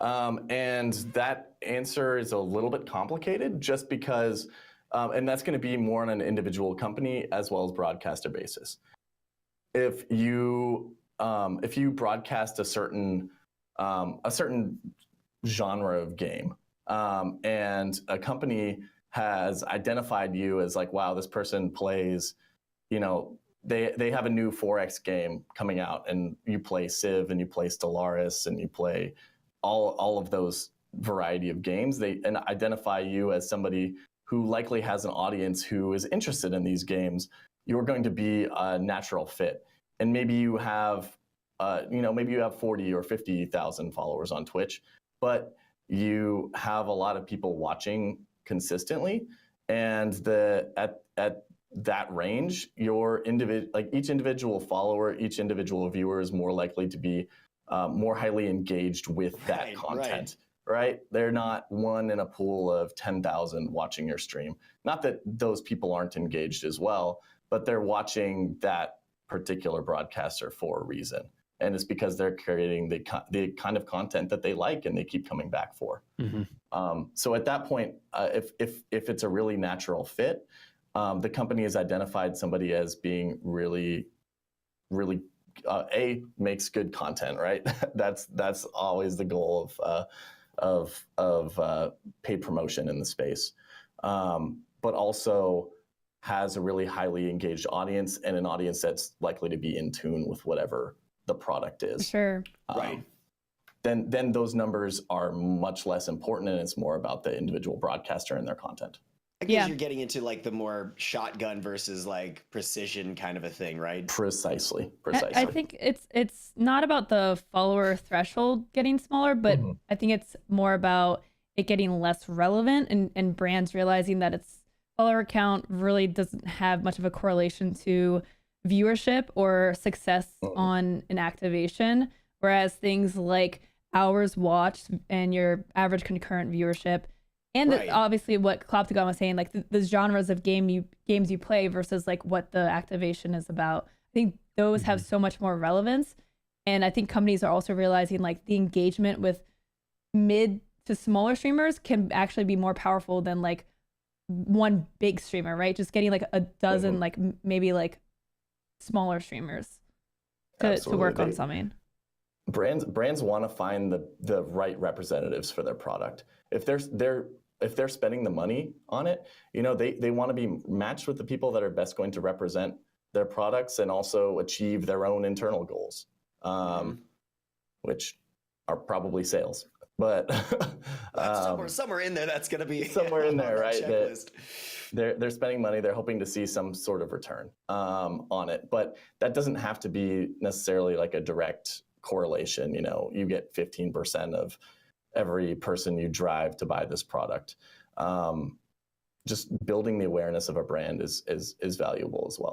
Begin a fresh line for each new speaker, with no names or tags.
And that answer is a little bit complicated just because, and that's going to be more on an individual company as well as broadcaster basis. If you broadcast a certain genre of game, and a company has identified you as like, wow, this person plays, they have a new 4X game coming out, and you play Civ and you play Stellaris and you play all of those variety of games. They identify you as somebody who likely has an audience who is interested in these games. You're going to be a natural fit. And maybe you have, maybe you have 40 or 50,000 followers on Twitch, but you have a lot of people watching consistently, and at that range, each individual follower, each individual viewer is more likely to be more highly engaged with that content. Right? They're not one in a pool of 10,000 watching your stream. Not that those people aren't engaged as well, but they're watching that particular broadcaster for a reason. And it's because they're creating the kind of content that they like and they keep coming back for. Mm-hmm. So at that point, if it's a really natural fit, the company has identified somebody as being really, really, makes good content, right? That's always the goal of paid promotion in the space, but also has a really highly engaged audience and an audience that's likely to be in tune with whatever the product is.
Sure.
Right. Then those numbers are much less important, and it's more about the individual broadcaster and their content.
I guess you're getting into like the more shotgun versus like precision kind of a thing, right?
Precisely.
I think it's not about the follower threshold getting smaller, but I think it's more about it getting less relevant and brands realizing that its follower count really doesn't have much of a correlation to viewership or success on an activation, whereas things like hours watched and your average concurrent viewership, and obviously what Clopptagon was saying, like the genres of games you play versus like what the activation is about. I think those have so much more relevance, and I think companies are also realizing like the engagement with mid to smaller streamers can actually be more powerful than like one big streamer, right? Just getting like a dozen, like maybe like smaller streamers to work on something.
Brands want to find the right representatives for their product. If they're spending the money on it, they want to be matched with the people that are best going to represent their products and also achieve their own internal goals, which are probably sales. But
somewhere in there, that's going to be
somewhere in there, right? They're spending money. They're hoping to see some sort of return on it, but that doesn't have to be necessarily like a direct correlation. You get 15% of every person you drive to buy this product. Just building the awareness of a brand is valuable as well.